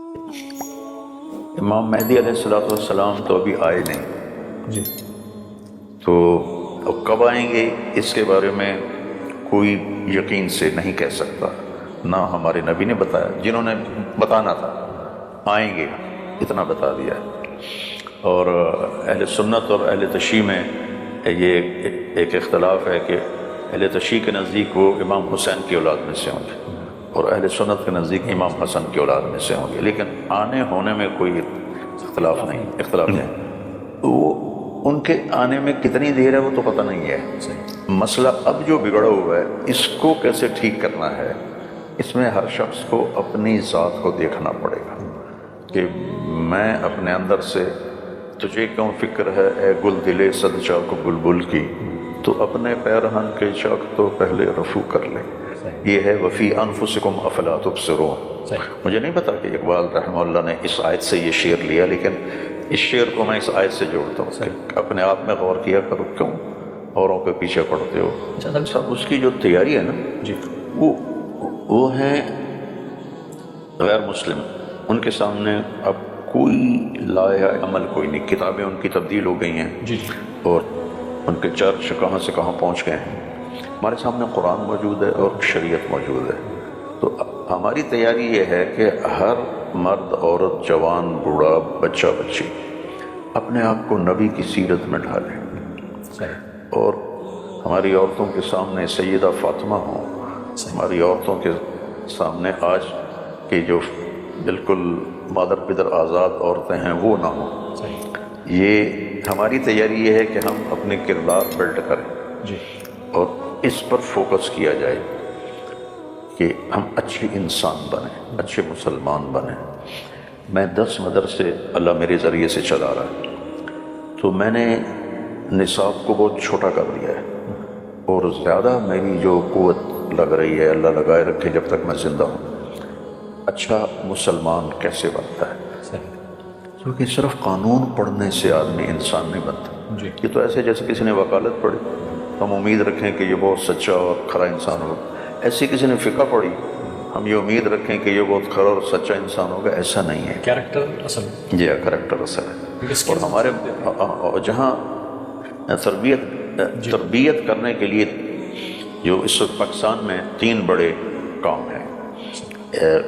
امام مہدی علیہ السلام تو ابھی آئے نہیں، جی تو اب کب آئیں گے اس کے بارے میں کوئی یقین سے نہیں کہہ سکتا، نہ ہمارے نبی نے بتایا، جنہوں نے بتانا تھا آئیں گے اتنا بتا دیا ہے۔ اور اہل سنت اور اہل تشیع میں یہ ایک اختلاف ہے کہ اہل تشیع کے نزدیک وہ امام حسین کی اولاد میں سے ہوں گے اور اہل سنت کے نزدیک امام حسن کی اولاد میں سے ہوں گے، لیکن آنے ہونے میں کوئی اختلاف نہیں۔ وہ ان کے آنے میں کتنی دیر ہے وہ تو پتہ نہیں ہے۔ مسئلہ اب جو بگڑا ہوا ہے اس کو کیسے ٹھیک کرنا ہے، اس میں ہر شخص کو اپنی ذات کو دیکھنا پڑے گا کہ میں اپنے اندر سے تجھے کیوں فکر ہے اے گل دلے صد چاک بلبل کی، تو اپنے پیرہن کے چاک تو پہلے رفو کر لے۔ یہ ہے وفی انفسکم افلا تبصرون۔ مجھے نہیں پتا کہ اقبال رحمہ اللہ نے اس آیت سے یہ شعر لیا، لیکن اس شعر کو میں اس آیت سے جوڑتا ہوں کہ اپنے آپ میں غور کیا کرو، کیوں اوروں کے پیچھے پڑتے ہو۔ سب اس کی جو تیاری ہے نا جی وہ ہے غیر مسلم، ان کے سامنے اب کوئی لایا عمل کوئی نہیں، کتابیں ان کی تبدیل ہو گئی ہیں جی اور ان کے چرچ کہاں سے کہاں پہنچ گئے ہیں۔ ہمارے سامنے قرآن موجود ہے اور شریعت موجود ہے، تو ہماری تیاری یہ ہے کہ ہر مرد عورت جوان بوڑھا بچہ بچی اپنے آپ کو نبی کی سیرت میں ڈھالے، اور ہماری عورتوں کے سامنے سیدہ فاطمہ ہوں، ہماری عورتوں کے سامنے آج کی جو بالکل مادر پدر آزاد عورتیں ہیں وہ نہ ہوں۔ یہ ہماری تیاری یہ ہے کہ ہم اپنے کردار بلڈ کریں جی اور اس پر فوکس کیا جائے کہ ہم اچھے انسان بنیں، اچھے مسلمان بنیں۔ میں 10 مدرسے اللہ میرے ذریعے سے چلا رہا ہے، تو میں نے نصاب کو بہت چھوٹا کر دیا ہے، اور زیادہ میری جو قوت لگ رہی ہے، اللہ لگائے رکھے جب تک میں زندہ ہوں، اچھا مسلمان کیسے بنتا ہے، کیونکہ صرف قانون پڑھنے سے آدمی انسان نہیں بنتا۔ یہ تو ایسے جیسے کسی نے وکالت پڑھی، ہم امید رکھیں کہ یہ بہت سچا اور کھرا انسان ہوگا، ایسی کسی نے فقہ پڑھی ہم یہ امید رکھیں کہ یہ بہت کھرا اور سچا انسان ہوگا، ایسا نہیں ہے۔ کیریکٹر اصل جی کریکٹر اثر ہے۔ اور ہمارے جہاں تربیت کرنے کے لیے جو اس وقت پاکستان میں 3 بڑے کام ہیں۔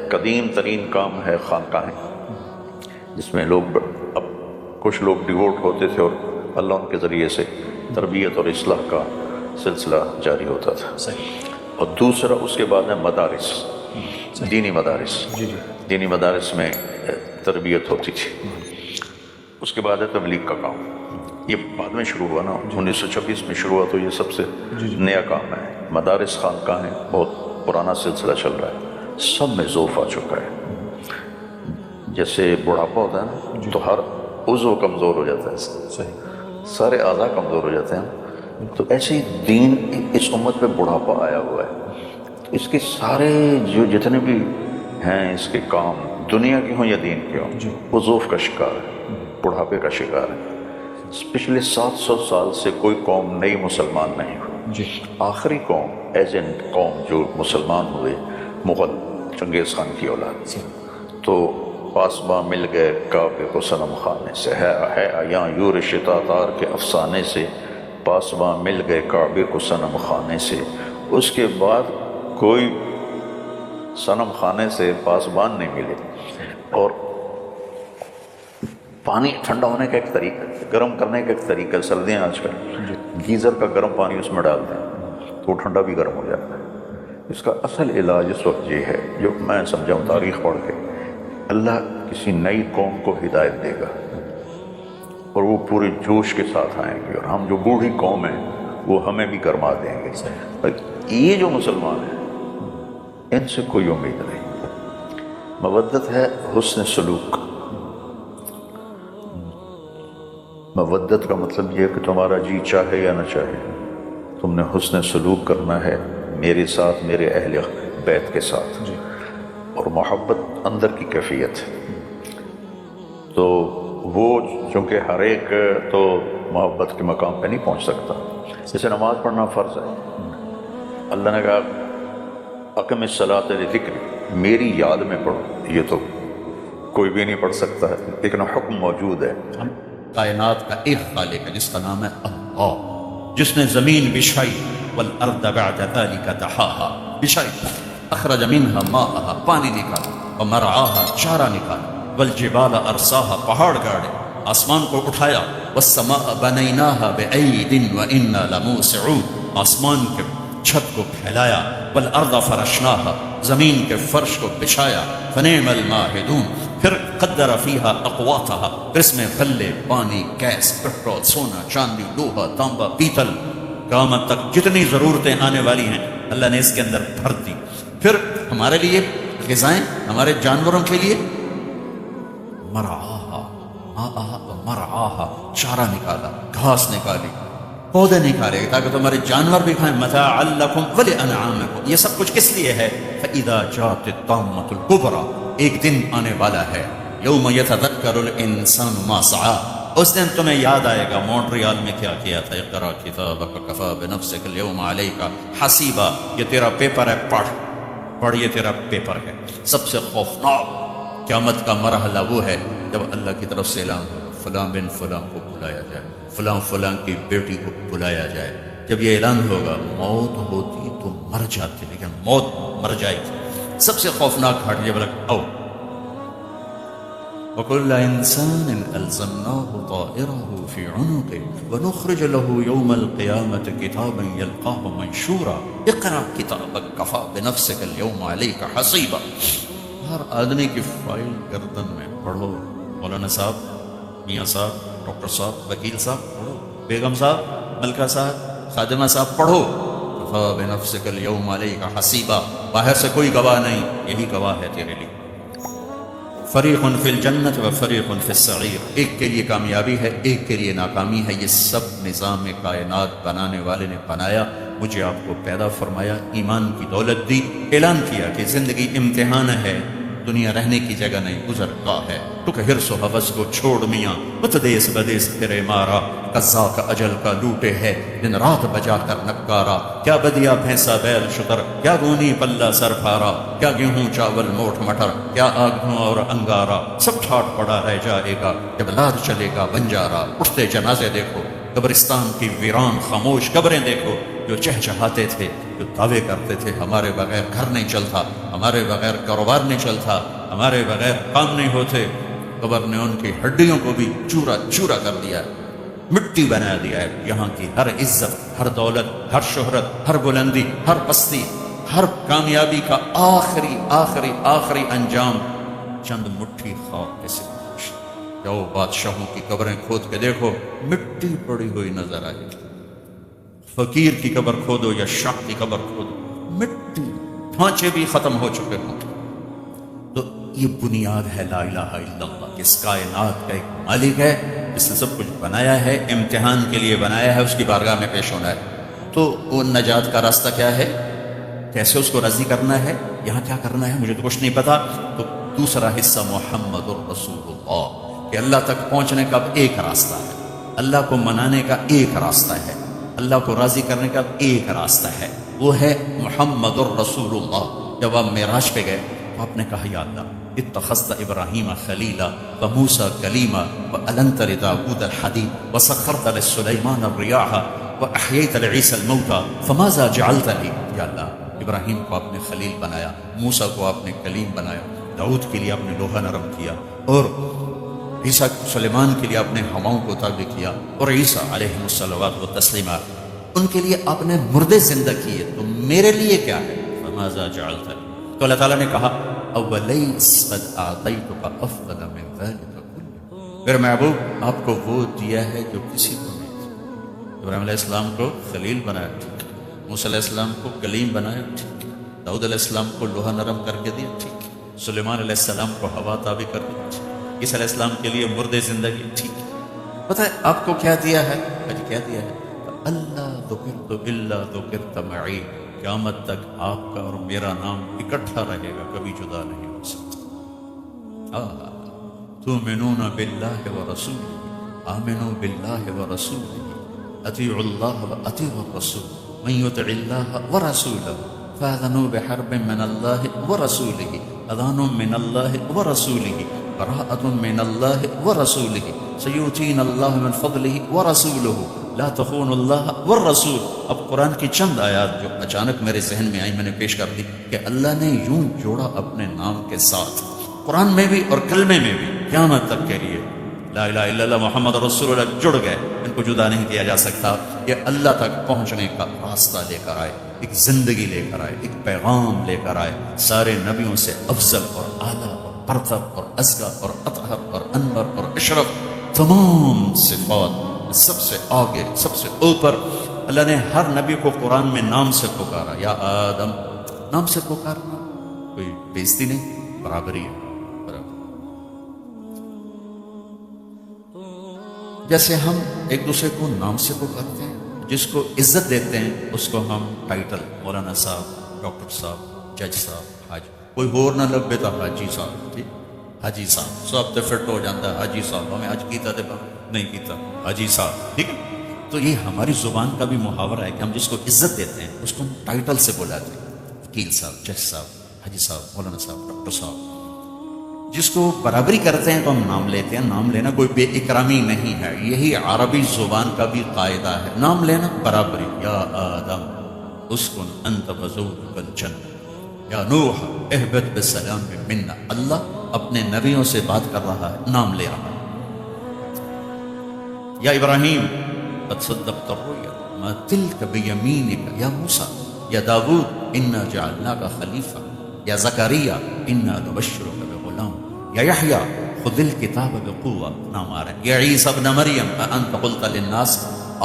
قدیم ترین کام ہے خانقاہیں، جس میں لوگ اب کچھ لوگ ڈیووٹ ہوتے تھے اور اللہ ان کے ذریعے سے تربیت اور اصلاح کا سلسلہ جاری ہوتا تھا۔ اور دوسرا اس کے بعد ہے مدارس، دینی مدارس، دینی مدارس میں تربیت ہوتی تھی۔ اس کے بعد ہے تبلیغ کا کام، یہ بعد میں شروع ہوا نا، 1926 میں شروع ہوا، تو یہ سب سے نیا کام ہے۔ مدارس خانقاہیں بہت پرانا سلسلہ چل رہا ہے، سب میں ذوف آ چکا ہے۔ جیسے بڑھاپا ہوتا ہے نا تو ہر عضو کمزور ہو جاتا ہے، سارے اعضاء کمزور ہو جاتے ہیں، تو ایسے ہی دین اس امت پہ بڑھاپا آیا ہوا ہے۔ اس کے سارے جو جتنے بھی ہیں اس کے کام، دنیا کے ہوں یا دین کے ہوں، وہ ذوف کا شکار ہے، بڑھاپے کا شکار ہے۔ پچھلے 700 سال سے کوئی قوم نئی مسلمان نہیں ہوئی۔ آخری قوم ایز این قوم جو مسلمان ہوئے مغل چنگیز خان کی اولاد، تو پاسباں مل گئے کعبے کو صنم خانے سے، ہے یہاں یورش تاتار کے افسانے سے، پاسباں مل گئے کعبے کو صنم خانے سے۔ اس کے بعد کوئی صنم خانے سے پاسبان نہیں ملے۔ اور پانی ٹھنڈا ہونے کا ایک طریقہ، گرم کرنے کا ایک طریقہ، سردیاں آج کل گیزر کا گرم پانی اس میں ڈالتے ہیں تو وہ ٹھنڈا بھی گرم ہو جاتا ہے۔ اس کا اصل علاج اس وقت یہ ہے، جو میں سمجھا ہوں تاریخ پڑھ کے، اللہ کسی نئی قوم کو ہدایت دے گا اور وہ پورے جوش کے ساتھ آئیں گے، اور ہم جو بوڑھی قوم ہیں وہ ہمیں بھی گرما دیں گے۔ یہ جو مسلمان ہیں ان سے کوئی امید نہیں۔ مودت ہے حسن سلوک۔ مودت کا مطلب یہ ہے کہ تمہارا جی چاہے یا نہ چاہے تم نے حسن سلوک کرنا ہے میرے ساتھ، میرے اہل بیت کے ساتھ، اور محبت اندر کی کیفیت ہے۔ تو وہ چونکہ ہر ایک تو محبت کے مقام پہ نہیں پہنچ سکتا، جیسے نماز پڑھنا فرض ہے، اللہ نے کہا اقم الصلاۃ لذکری، میری یاد میں پڑھو، یہ تو کوئی بھی نہیں پڑھ سکتا ہے، لیکن حکم موجود ہے۔ ہم کائنات کا ایک خالق ہے جس کا نام ہے اللہ، جس نے زمین بچھائی، والارض بعد ذلك دحاها بچھائی، اخرج منها ماءها پانی نکالا، ومرعاها چارہ نکالا، والجبال ارساها پہاڑ گاڑے، آسمان کو اٹھایا، والسماء بنيناها بأيد وإنا لموسعون، آسمان کے چھت کو پھیلایا، والارض فرشناها زمین کے فرش کو بچھایا، فنعم الماہدون، پھر قدر فیہا اقواتہا، پھر اس میں غلے، پانی، گیس، پیٹرول، سونا، چاندی، لوہا، تانبا، پیتل، قیامت تک جتنی ضرورتیں آنے والی ہیں اللہ نے اس کے اندر بھر دی۔ پھر ہمارے لیے غذائیں، ہمارے جانوروں کے لیے مرعاہا، مرعاہا چارہ نکالا، گھاس نکالی، پودے نکالے تاکہ تمہارے جانور بھی کھائیں، متاعا لکم ولانعامکم، یہ سب کچھ کس لیے ہے؟ فاذا جاءت الطامۃ الکبریٰ، ایک دن آنے والا ہے، یوم یتذکر الانسان ما سعی، اس دن تمہیں یاد آئے گا مونٹریال میں کیا کیا تھا، اقرأ کتابک کفی بنفسک اليوم علیک حسیبا، یہ تیرا پیپر ہے، پڑھ، یہ تیرا پیپر ہے۔ سب سے خوفناک قیامت کا مرحلہ وہ ہے جب اللہ کی طرف سے اعلان ہوگا فلاں بن فلاں کو بلایا جائے، فلاں فلاں کی بیٹی کو بلایا جائے۔ جب یہ اعلان ہوگا موت ہوتی تو مر جاتے، لیکن موت مر جائے گی۔ سب سے خوفناک گھاٹ جب لگ آؤ، وَكُلَّ إِنسَانٍ أَلْزَمْنَاهُ طَائِرَهُ فِي عُنُقِهِ وَنُخْرِجُ لَهُ يَوْمَ الْقِيَامَةِ كِتَابًا يَلْقَاهُ مَنشُورًا اقْرَأْ كِتَابَكَ كَفَىٰ بِنَفْسِكَ الْيَوْمَ عَلَيْكَ حَصِيبًا۔ ہر آدمی کی فائل گردن میں پڑھو، مولانا صاحب، میاں صاحب، ڈاکٹر صاحب، وکیل صاحب پڑھو، بیگم صاحب، ملکہ صاحب، خادمہ صاحب پڑھو، کفیٰ بنفسک اليوم علیک حسیبا، باہر سے کوئی گواہ نہیں، یہی گواہ ہے تیرے لیے۔ فریق فی الجنت و فریق فی السعیر، ایک کے لیے کامیابی ہے، ایک کے لیے ناکامی ہے۔ یہ سب نظام کائنات بنانے والے نے بنایا، مجھے آپ کو پیدا فرمایا، ایمان کی دولت دی، اعلان کیا کہ زندگی امتحان ہے، دنیا رہنے کی جگہ نہیں، گزر گاہ ہے، تو کہ حرص و حوث کو چھوڑ میاں، مت دیس بدیس پھرے مارا، قضا کا اجل کا لوٹے ہے دن رات بجا کر نکارا، کیا بدیا بھینسا بیل شتر، کیا گونی پلہ سر پھارا، کیا گیہوں چاول موٹ مٹر، کیا آگ دھواں اور انگارا، سب ٹھاٹ پڑا رہ جائے گا جب لاد چلے گا بنجارا۔ اٹھتے جنازے دیکھو، قبرستان کی ویران خاموش قبریں دیکھو، جو چہچہاتے تھے، جو دعوے کرتے تھے ہمارے بغیر گھر نہیں چلتا، ہمارے بغیر کاروبار نہیں چلتا، ہمارے بغیر کام نہیں ہوتے، قبر نے ان کی ہڈیوں کو بھی چورا چورا کر دیا ہے، مٹی بنا دیا ہے۔ یہاں کی ہر عزت، ہر دولت، ہر شہرت، ہر بلندی، ہر پستی، ہر کامیابی کا آخری آخری آخری انجام چند مٹھی خاک کے سوا۔ جاؤ بادشاہوں کی قبریں کھود کے دیکھو، مٹی پڑی ہوئی نظر آئے گی۔ فقیر کی قبر کھودو یا شاہ کی قبر کھودو، مٹی، ڈھانچے بھی ختم ہو چکے ہوں۔ تو یہ بنیاد ہے لا الہ الا اللہ، کہ اس کائنات کا ایک مالک ہے جس نے سب کچھ بنایا ہے، امتحان کے لیے بنایا ہے، اس کی بارگاہ میں پیش ہونا ہے۔ تو وہ نجات کا راستہ کیا ہے، کیسے اس کو راضی کرنا ہے، یہاں کیا کرنا ہے مجھے تو کچھ نہیں پتا۔ تو دوسرا حصہ محمد الرسول اللہ، کہ اللہ تک پہنچنے کا اب ایک راستہ ہے، اللہ کو منانے کا ایک راستہ ہے، اللہ کو راضی کرنے کا ایک راستہ ہے، وہ ہے محمد الرسول اللہ۔ جب آپ معراج پہ گئے تو آپ نے کہا یا اللہ اتخذت ابراہیم خلیلا وموسیٰ کلیما وألنت لداود الحدید وسخرت لسلیمان الریاح واحییت لعیسی الموتى فماذا جعلت لی۔ یا اللہ ابراہیم کو آپ نے خلیل بنایا، موسیٰ کو آپ نے کلیم بنایا، داؤد کے لیے آپ نے لوہا نرم کیا، اور عیسیٰ سلیمان کے لیے آپ نے ہواؤں کو تابع کیا، اور عیسیٰ علیہ الصلوات والتسلیمات ان کے لیے آپ نے مردے زندہ کیے، تو میرے لیے کیا ہے؟ فماذا جعلت لی۔ تو اللہ تعالیٰ نے کہا اولیس قد اعطیتک افضل من ذلک کلہ، میرے محبوب آپ کو وہ دیا ہے جو کسی کو نہیں دیا۔ ابراہیم علیہ السلام کو خلیل بنایا، ٹھیک، موسیٰ علیہ السلام کو کلیم بنایا، ٹھیک، داؤد علیہ السلام کو لوہا نرم کر کے دیا، ٹھیک، سلیمان علیہ السلام کو ہوا تابع کر دیا، ٹھیک، عیسیٰ علیہ السلام کے لیے مردے زندگی، ٹھیک۔ پتہ ہے آپ کو کیا دیا ہے؟ کیا دیا ہے؟ اللہ ذکرت الا ذکرت معی، قیامت تک آپ کا اور میرا نام اکٹھا رہے گا، کبھی جدا نہیں ہو سکتا۔ تؤمنون باللہ ورسولہ، آمنوا باللہ ورسولہ، اطیعوا اللہ واطیعوا الرسول، من یطع اللہ ورسولہ فاذنوا بحرب من اللہ ورسولہ، اذان من اللہ ورسولہ، براءۃ من اللہ ورسولہ سیؤتینا اللہ من فضلہ ورسولہ لا تخونوا اللہ والرسول. اب قرآن کی چند آیات جو اچانک میرے ذہن میں آئی میں نے پیش کر دی کہ اللہ نے یوں جوڑا اپنے نام کے ساتھ قرآن میں بھی اور کلمے میں بھی قیامت تک کے لیے لا الہ الا اللہ محمد رسول اللہ جڑ گئے, ان کو جدا نہیں کیا جا سکتا. یہ اللہ تک پہنچنے کا راستہ لے کر آئے, ایک زندگی لے کر آئے, ایک پیغام لے کر آئے, سارے نبیوں سے افضل اور اعلیٰ اور برتر اور ازکیٰ اور اطہر اور انور اور اشرف تمام صفات سب سے آگے سب سے اوپر. اللہ نے ہر نبی کو قرآن میں نام سے پکارا, یا آدم, نام سے پکارنا کوئی بےزتی نہیں, برابری ہے. جیسے ہم ایک دوسرے کو نام سے پکارتے ہیں, جس کو عزت دیتے ہیں اس کو ہم ٹائٹل مولانا صاحب, ڈاکٹر صاحب, جج صاحب, حاج, کوئی اور نہ لبے تو حاجی صاحب, ٹھیک, حاجی صاحب سب تو فٹ ہو جاتا ہے, حاجی صاحب ہمیں حج کیتا تھے نہیں کیتا, حاجی صاحب, ٹھیک ہے. تو یہ ہماری زبان کا بھی محاورہ ہے کہ ہم جس کو عزت دیتے ہیں اس کو ہم ٹائٹل سے بلاتے ہیں, وکیل صاحب, جج صاحب, حاجی صاحب, مولانا صاحب, ڈاکٹر صاحب. جس کو برابری کرتے ہیں تو ہم نام لیتے ہیں. نام لینا کوئی بے اکرامی نہیں ہے, یہی عربی زبان کا بھی قاعدہ ہے, نام لینا برابری. یا آدم اسکن انت وزوجک الجنہ, یا نوح اہبط بسلام منا. اللہ اپنے نبیوں سے بات کر رہا ہے, نام لے رہا ہے. یا ابراہیم قد صدقت الرؤیا ما تلک بیمینک یا موسیٰ, یا داود انا جعلناک خلیفہ, یا زکریا انا نبشرک بغلام, یا یحییٰ خذ الکتاب بقوہ, نام آ رہے ہیں. یا عیسیٰ ابن مریم اانت قلت للناس.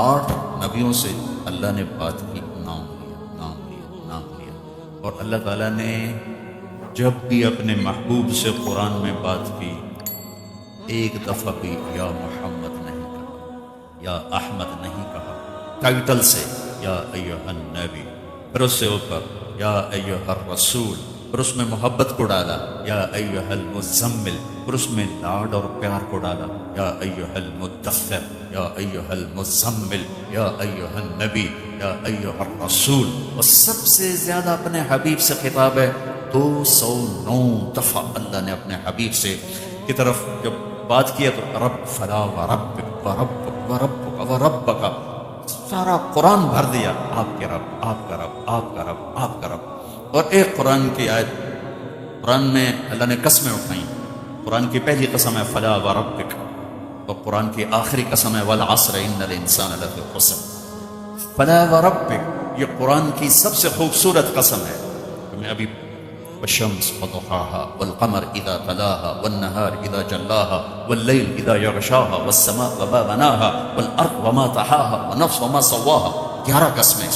8 نبیوں سے اللہ نے بات کی, نام لیا, نام لیا, نام لیا. اور اللہ تعالیٰ نے جب بھی اپنے محبوب سے قرآن میں بات کی ایک دفعہ بھی یا محمد نہیں کہا, یا احمد نہیں کہا, ٹائٹل سے یا ایھا النبی, پھر اس سے اوپر یا ایھا الرسول, پھر اس میں محبت کو ڈالا یا ایھا المزمل, پھر اس میں لاڈ اور پیار کو ڈالا یا ایھا المدثر, یا ایھا المزمل, یا ایھا النبی, یا ایھا الرسول. اور سب سے زیادہ اپنے حبیب سے خطاب ہے, 209 دفعہ اللہ نے اپنے حبیب سے کی طرف جب بات کیا تو رب فلا وربک وربک وربک وربک, سارا قرآن بھر دیا, آپ کے رب, آپ کا رب, آپ کا رب, آپ کا رب. اور ایک قرآن کی آیت, قرآن میں اللہ نے قسمیں اٹھائیں. قرآن کی پہلی قسم ہے فلا وربک, اور قرآن کی آخری قسم ہے والعصر ان الانسان لفی خسر. فلا وربک یہ قرآن کی سب سے خوبصورت قسم ہے. میں ابھی والشمس وضحاها والقمر اذا تلاها والنهار اذا جلاها والليل اذا يغشاها والسماء وما بناها والارض وما طحاها والنفس وما سواها, 11 قسمیں.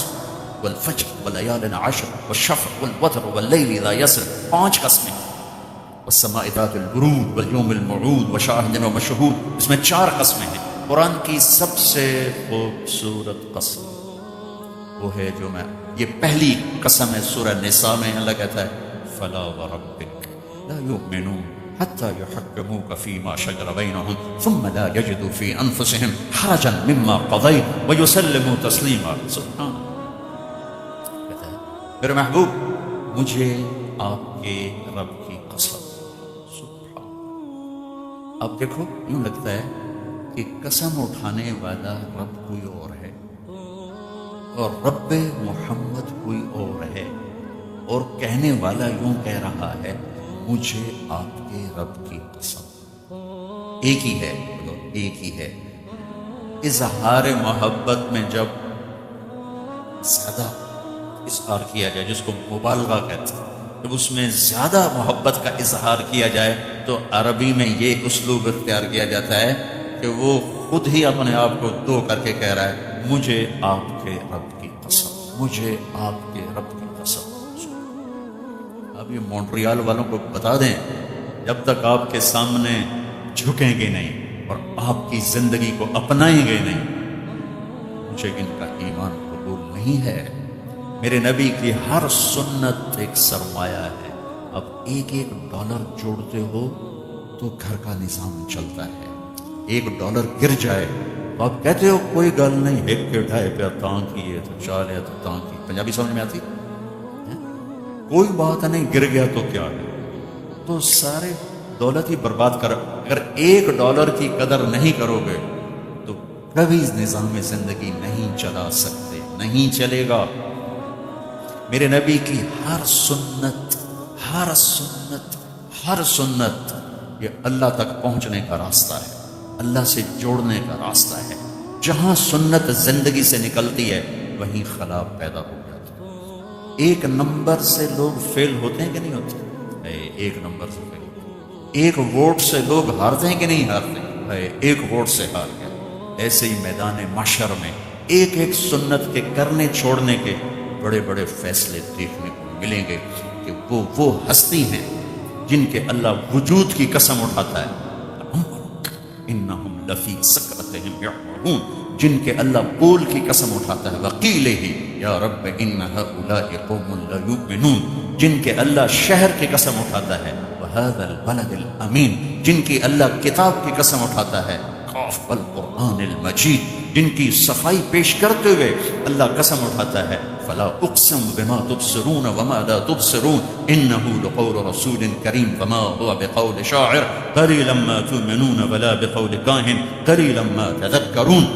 والفجر وليال عشر والشفع والوتر والليل اذا يسر, 5 قسمیں. والسماء ذات البروج واليوم الموعود وشاهد ومشهود, اس میں 4 قسمیں ہیں. قرآن کی سب سے خوبصورت قسم وہ ہے جو میں, یہ پہلی قسم ہے سورہ نساء میں. اللہ کہتا ہے فلا وربک لا یؤمنون حتی یحکموک فیما شجر بینہم ثم لا یجدوا فی انفسہم حرجا مما قضیت ویسلموا تسلیما. سبحان میرے محبوب, مجھے آپ کے رب کی قسم. سبحان. اب دیکھو یوں لگتا ہے کہ قسم اٹھانے والا رب کوئی اور ہے اور رب محمد کوئی اور ہے, اور کہنے والا یوں کہہ رہا ہے مجھے آپ کے رب کی قسم. ایک ہی ہے, ایک ہی ہے. اظہار محبت میں جب زیادہ اظہار کیا جائے, جس کو مبالغہ کہتے ہیں, جب اس میں زیادہ محبت کا اظہار کیا جائے تو عربی میں یہ اسلوب اختیار کیا جاتا ہے کہ وہ خود ہی اپنے آپ کو دو کر کے کہہ رہا ہے مجھے آپ کے رب کی قسم, مجھے آپ کے رب کی قسم. اب یہ مونٹریال والوں کو بتا دیں, جب تک آپ کے سامنے جھکیں گے نہیں اور آپ کی زندگی کو اپنائیں گے نہیں, مجھے ان کا ایمان قبول نہیں ہے. میرے نبی کی ہر سنت ایک سرمایہ ہے. اب $1 جوڑتے ہو تو گھر کا نظام چلتا ہے. $1 گر جائے تو آپ کہتے ہو کوئی گل نہیں, 1 کے 2.5 پہ تاں کی ہے تو 4 ہے تو تاں کی. پنجابی سمجھ میں آتی, کوئی بات نہیں, گر گیا تو کیا ہے. تو سارے دولت ہی برباد کر، اگر $1 کی قدر نہیں کرو گے تو کبھی نظام زندگی نہیں چلا سکتے، نہیں چلے گا۔ میرے نبی کی ہر سنت یہ اللہ تک پہنچنے کا راستہ ہے، اللہ سے جوڑنے کا راستہ ہے۔ جہاں سنت زندگی سے نکلتی ہے وہیں خلا پیدا ہو جاتا ہے۔ 1 نمبر سے لوگ فیل ہوتے ہیں کہ نہیں ہوتے؟ 1 نمبر سے فیل ہوتے ہیں۔ 1 ووٹ سے لوگ ہارتے ہیں کہ نہیں ہارتے؟ 1 ووٹ سے ہار گیا۔ ایسے ہی میدان محشر میں ایک سنت کے کرنے چھوڑنے کے بڑے بڑے فیصلے دیکھنے کو ملیں گے کہ وہ ہستی ہیں جن کے اللہ وجود کی قسم اٹھاتا ہے، انہم لفی سکرتہم یعمہون، جن کے اللہ بول کی قسم اٹھاتا ہے، وقیلہ یا رب ان ہؤلاء قوم لا یؤمنون، جن کے اللہ شہر کی قسم اٹھاتا ہے، وہذا البلد الامین، جن کی اللہ کتاب کی قسم اٹھاتا ہے، قاف والقرآن المجید، جن کی صفائی پیش کرتے ہوئے اللہ قسم اٹھاتا ہے، فلا اقسم بما تبصرون وما لا تبصرون انه لقول رسول کریم وما هو بقول شاعر قلیلا ما تؤمنون ولا بقول کاہن قلیلا ما تذکرون،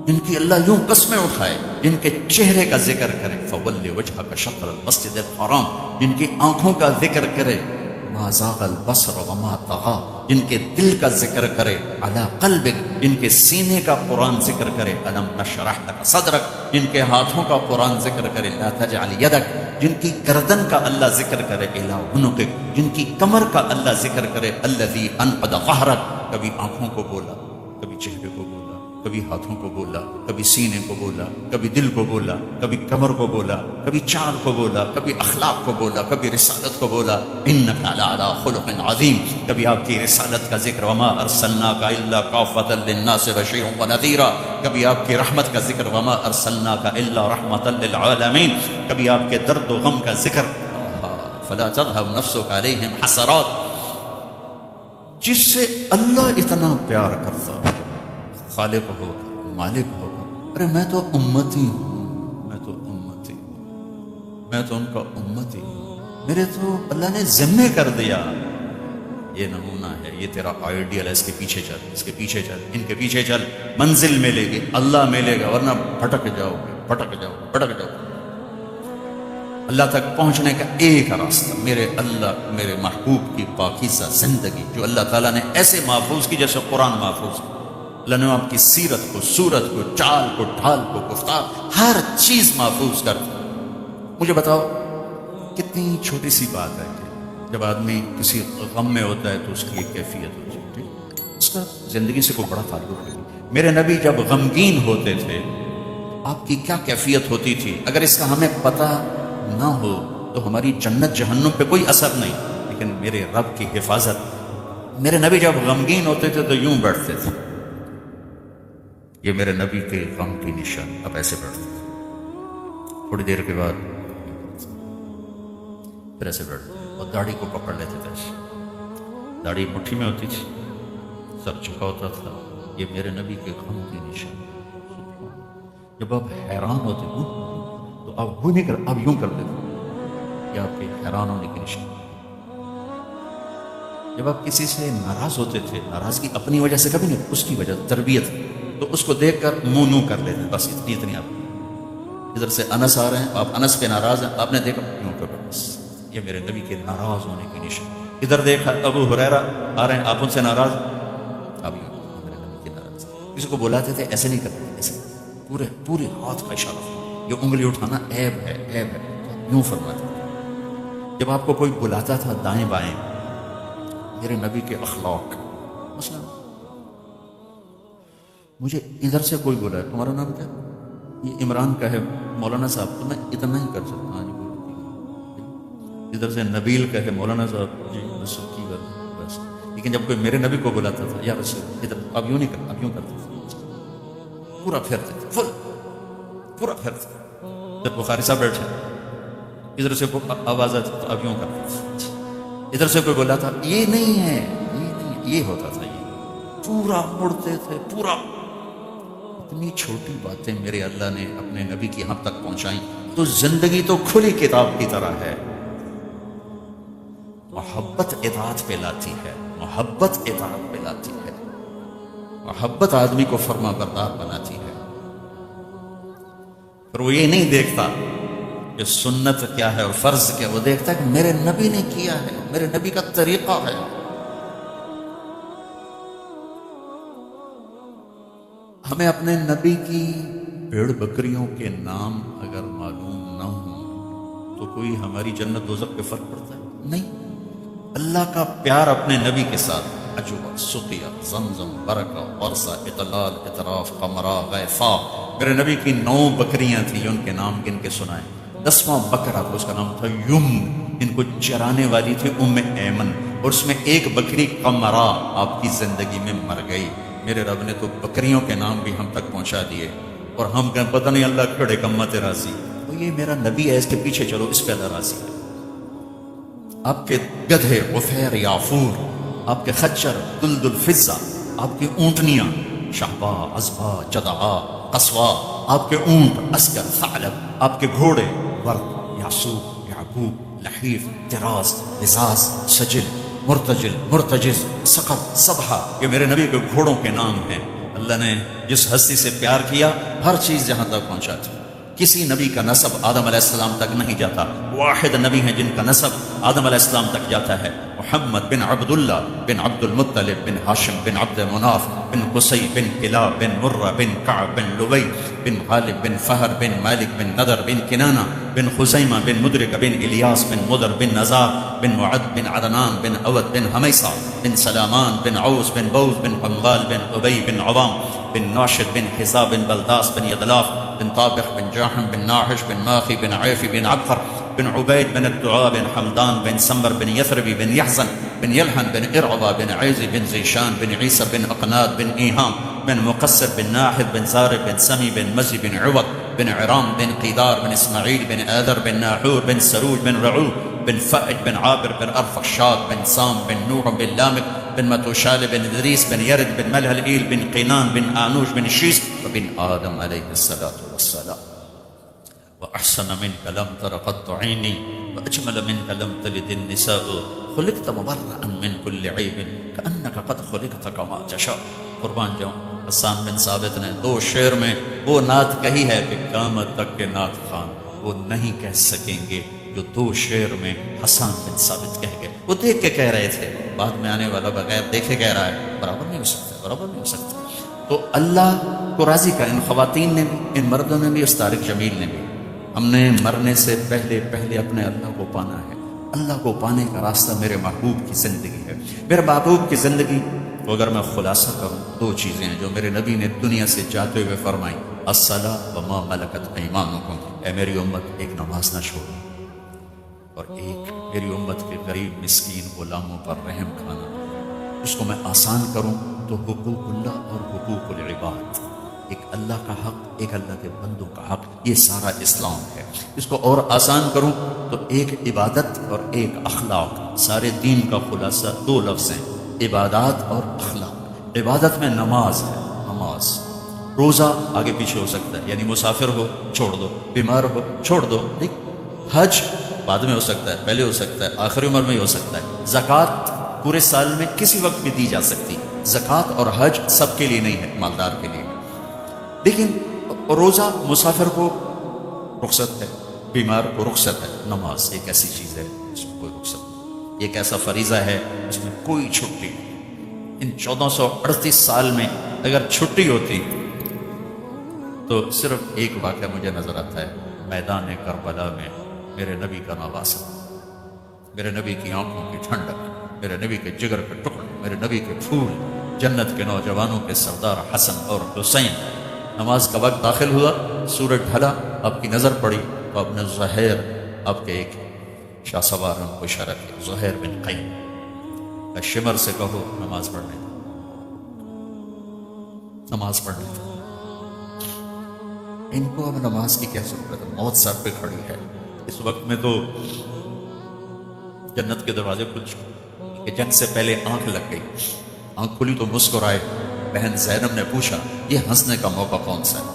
جن کی اللہ یوں قسمیں اٹھائے، جن کے چہرے کا ذکر کرے، فول وجهك شطر المسجد الحرام، جن کی آنکھوں کا ذکر کرے، ما زاغ البصر وما طغى، جن کے دل کا ذکر کرے، علی قلبک، جن کے سینے کا قرآن ذکر کرے، الم نشرح لک صدرک، جن کے ہاتھوں کا قرآن ذکر کرے، لا تجعل یدک، جن کی گردن کا اللہ ذکر کرے، الی عنقک، جن کی کمر کا اللہ ذکر کرے، الذی انقض ظہرک، کبھی آنکھوں کو بولا، کبھی چہرے کو بولا، کبھی ہاتھوں کو بولا، کبھی سینے کو بولا، کبھی دل کو بولا، کبھی کمر کو بولا، کبھی چال کو بولا، کبھی اخلاق کو بولا، کبھی رسالت کو بولا، انک لعلی خلق عظیم، کبھی آپ کی رسالت کا ذکر، وما ارسلناک الا کافۃ للناس بشیرا ونذیرا، کبھی آپ کی رحمت کا ذکر، وما ارسلناک الا رحمۃ للعالمین، کبھی آپ کے درد و غم کا ذکر، فلا تذهب نفسک علیہم حسرات، جس سے اللہ اتنا پیار کرتا ہے، خالق ہو مالک ہو، ارے میں تو امتی ہوں، میں تو ان کا امتی ہوں، میرے تو اللہ نے ذمہ کر دیا، یہ نمونہ ہے، یہ تیرا آئیڈیل ہے، اس کے پیچھے چل، اس کے پیچھے چل، ان کے پیچھے چل، منزل ملے گی، اللہ ملے گا، ورنہ بھٹک جاؤ گے۔ اللہ تک پہنچنے کا ایک راستہ، میرے اللہ، میرے محبوب کی پاکیزہ زندگی جو اللہ تعالیٰ نے ایسے محفوظ کی جیسے قرآن محفوظ کی، اللہ نے آپ کی سیرت کو، صورت کو، چال کو، ڈھال کو، گفتار، ہر چیز محفوظ کر دی۔ مجھے بتاؤ کتنی چھوٹی سی بات ہے کہ جب آدمی کسی غم میں ہوتا ہے تو اس کی ایک کیفیت ہوتی ہے، ٹھیک؟ اس کا زندگی سے کوئی بڑا تعلق ہے۔ میرے نبی جب غمگین ہوتے تھے آپ کی کیا کیفیت ہوتی تھی؟ اگر اس کا ہمیں پتہ نہ ہو تو ہماری جنت جہنم پہ کوئی اثر نہیں، لیکن میرے رب کی حفاظت، میرے نبی جب غمگین ہوتے تھے تو یوں بیٹھتے تھے، یہ میرے نبی کے غم کی نشان، اب ایسے بیٹھتے تھے، تھوڑی دیر کے بعد پھر ایسے بیٹھتے اور داڑھی کو پکڑ لیتے تھے، داڑھی مٹھی میں ہوتی تھی، سر جھکا ہوتا تھا، یہ میرے نبی کے غم کی نشان۔ جب آپ حیران ہوتے ہو تو آپ وہ نہیں کر، آپ یوں کرتے تھے، یہ آپ کے حیران ہونے کی نشان۔ جب آپ کسی سے ناراض ہوتے تھے، ناراضگی اپنی وجہ سے کبھی نہیں، اس کی وجہ تربیت، تو اس کو دیکھ کر منہ نو کر لیتے، بس اتنی آپ ادھر سے انس آ رہے ہیں، آپ انس پہ ناراض ہیں، آپ نے دیکھا یوں کر، بس یہ میرے نبی کے ناراض ہونے کی نشان۔ ادھر دیکھا ابو ہریرہ آ رہے ہیں، آپ ان سے ناراض، اب یوں میرے نبی کے ناراض۔ کسی کو بلاتے تھے ایسے نہیں کرتے، ایسے پورے ہاتھ کا اشارہ، یہ انگلی اٹھانا عیب ہے، یوں فرماتے تھے۔ جب آپ کو کوئی بلاتا تھا دائیں بائیں، میرے نبی کے اخلاق، مثلا مجھے ادھر سے کوئی بولا ہے، تمہارا نام کیا؟ یہ عمران کا ہے مولانا صاحب، تو میں اتنا ہی کر سکتا ہوں، ہاں جی۔ ادھر سے نبیل کا ہے مولانا صاحب، جی بس کی بات بس۔ لیکن جب کوئی میرے نبی کو بلاتا تھا یا رسول، ادھر اب یوں نہیں کرتا، اب یوں کرتے تھے، پورا پھیرتے تھے، پورا پھیرتے۔ جب بخاری صاحب بیٹھے، ادھر سے آواز آتی تو اب یوں کرتے تھے، ادھر سے کوئی بولا تھا، یہ نہیں ہے، یہ ہوتا تھا، یہ پورا مڑتے تھے، پورا۔ اتنی چھوٹی باتیں میرے اللہ نے اپنے نبی کی ہم تک پہنچائیں، تو زندگی تو کھلی کتاب کی طرح ہے۔ محبت اطاعت پہ لاتی ہے، محبت اطاعت پہ لاتی ہے، محبت آدمی کو فرما بردار بناتی ہے۔ پھر وہ یہ نہیں دیکھتا کہ سنت کیا ہے اور فرض کیا، وہ دیکھتا ہے کہ میرے نبی نے کیا ہے، میرے نبی کا طریقہ ہے۔ ہمیں اپنے نبی کی بھیڑ بکریوں کے نام اگر معلوم نہ ہوں تو کوئی ہماری جنت دوزخ پہ فرق پڑتا ہے؟ نہیں۔ اللہ کا پیار اپنے نبی کے ساتھ، عجوبہ، سقیہ، زمزم، برکہ، ورثہ، اطلال، اطراف، قمرہ، غیفہ۔ میرے نبی کی 9 بکریاں تھیں، ان کے نام گن کے سنائیں۔ 10واں بکرا تھا، اس کا نام تھا یم، ان کو چرانے والی تھی ام ایمن، اور اس میں ایک بکری قمرہ آپ کی زندگی میں مر گئی۔ میرے رب نے تو بکریوں کے نام بھی ہم تک پہنچا دیے، اور ہم کہیں پتہ نہیں اللہ کھڑے کمت راضی، تو یہ میرا نبی ہے، اس کے پیچھے چلو، اس پہ اللہ راضی ہے۔ آپ کے گدھے غفیر یافور، آپ کے خچر دلدل فضہ، آپ کی اونٹنیاں شہبا، عزبا، جدعا، قصوا، آپ کے اونٹ اسکر، ثعلب، آپ کے گھوڑے ورق، یعصوب، یعقوب، لحیف، تراز، لزاز، سجل، مرتجل، مرتجز، سقر، صبحہ، یہ میرے نبی کے گھوڑوں کے نام ہیں۔ اللہ نے جس ہستی سے پیار کیا ہر چیز جہاں تک پہنچاتی۔ کسی نبی کا نسب آدم علیہ السلام تک نہیں جاتا، واحد نبی ہیں جن کا نسب آدم علیہ السلام تک جاتا ہے، محمد بن عبداللہ بن عبد المطلب بن ہاشم بن عبد مناف بن قصی بن کلاب بن مرہ بن کعب بن لبی بن غالب بن فہر بن مالک بن نضر بن کنانہ بن خزیمہ بن مدرک بن الیاس بن مدر بن نزار بن معد بن عدنان بن عود بن حمیصہ بن سلامان بن عوس بن بوز بن قنبال بن ابی بن عوام بن ناشد بن حزاب بن بلداس بن یدلاف بن طابخ بن جاحم بن ناحش بن ماخی بن عیفی بن عبقر بن عبید بن الدعاء بن حمدان بن سمر بن یثربی بن یحزن بن یلحن بن ارعبا بن عیزی بن زیشان بن عیسی بن اقناد بن ایہام بن مقصر بن ناحد بن زارب بن سمی بن مزی بن عوض بن عرام بن قیدار بن اسماعیل بن آذر بن ناحور بن سروج بن رعو بن فائد بن عابر بن ارفخشاد بن سام بن نوح بن لامك بن متوشال بن ادریس بن یرد بن ملهلئیل بن قینان بن آنوش بن شیس وبن آدم علیہ الصلاة والسلام۔ وأحسن منك لم تر قط عيني وأجمل منك لم تلد النساء خلقت مبرأ من كل عيب كأنك قد خلقت كما تشاء۔ قربان جاؤں، حسان بن ثابت نے 2 شعر میں وہ نعت کہی ہے کہ قیامت تک کے نعت خان وہ نہیں کہہ سکیں گے جو 2 شعر میں حسان بن ثابت کہہ گئے۔ وہ دیکھ کے کہہ رہے تھے، بعد میں آنے والا بغیر دیکھے کہہ رہا ہے، برابر نہیں ہو سکتا، برابر نہیں ہو سکتا۔ تو اللہ کو راضی کا ان خواتین نے بھی، ان مردوں نے بھی، اس طارق جمیل نے بھی۔ ہم نے مرنے سے پہلے اپنے اللہ کو پانا ہے۔ اللہ کو پانے کا راستہ میرے محبوب کی زندگی ہے۔ میرے محبوب کی زندگی کو اگر میں خلاصہ کروں، 2 چیزیں ہیں جو میرے نبی نے دنیا سے جاتے ہوئے فرمائی، الصلاۃ وما ملکت ایمانکم، اے میری امت ایک نماز نہ چھوڑو، اور ایک میری امت کے غریب مسکین غلاموں پر رحم کھانا۔ اس کو میں آسان کروں تو حقوق اللہ اور حقوق العباد، ایک اللہ کا حق، ایک اللہ کے بندوں کا حق، یہ سارا اسلام ہے۔ اس کو اور آسان کروں تو ایک عبادت اور ایک اخلاق، سارے دین کا خلاصہ 2 لفظ ہیں، عبادات اور اخلاق۔ عبادت میں نماز ہے، نماز، روزہ آگے پیچھے ہو سکتا ہے، یعنی مسافر ہو چھوڑ دو، بیمار ہو چھوڑ دو، ٹھیک۔ حج بعد میں ہو سکتا ہے، پہلے ہو سکتا ہے، آخری عمر میں ہو سکتا ہے۔ زکوٰۃ پورے سال میں کسی وقت بھی دی جا سکتی، زکوٰۃ اور حج سب کے لیے نہیں ہے، مالدار کے لیے۔ لیکن روزہ مسافر کو رخصت ہے، بیمار کو رخصت ہے۔ نماز ایک ایسی چیز ہے جس میں کوئی رخصت نہیں، ایک ایسا فریضہ ہے جس میں کوئی چھٹی نہیں۔ ان 1438 سال میں اگر چھٹی ہوتی تو صرف ایک واقعہ مجھے نظر آتا ہے، میدان کربلا میں میرے نبی کا نواسہ، میرے نبی کی آنکھوں کی ٹھنڈک، میرے نبی کے جگر کے ٹکڑے، میرے نبی کے پھول، جنت کے نوجوانوں کے سردار حسن اور حسین۔ نماز کا وقت داخل ہوا، سورج ڈھلا، آپ کی نظر پڑی تو آپ نے زہیر، آپ کے ایک شاہ سوار ہم کو اشارہ کیا، زہیر بن قیم، شمر سے کہو نماز پڑھنے دو، نماز پڑھنے دو۔ ان کو اب نماز کی کیا ضرورت ہے؟ موت سر پہ کھڑی ہے۔ اس وقت میں تو جنت کے دروازے کھل چکے کہ جنگ سے پہلے آنکھ لگ گئی، آنکھ کھلی تو مسکرائے۔ بہن زینب نے پوچھا یہ ہنسنے کا موقع کون سا ہے؟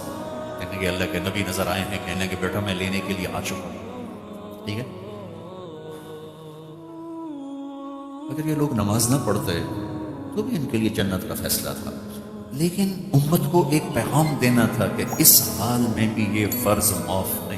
کہنے کہ اللہ کے نبی نظر آئے ہیں، کہنے کہ بیٹا میں لینے کے لیے آ چکا ہوں، ٹھیک ہے۔ اگر یہ لوگ نماز نہ پڑھتے تو بھی ان کے لیے جنت کا فیصلہ تھا، لیکن امت کو ایک پیغام دینا تھا کہ اس حال میں بھی یہ فرض معاف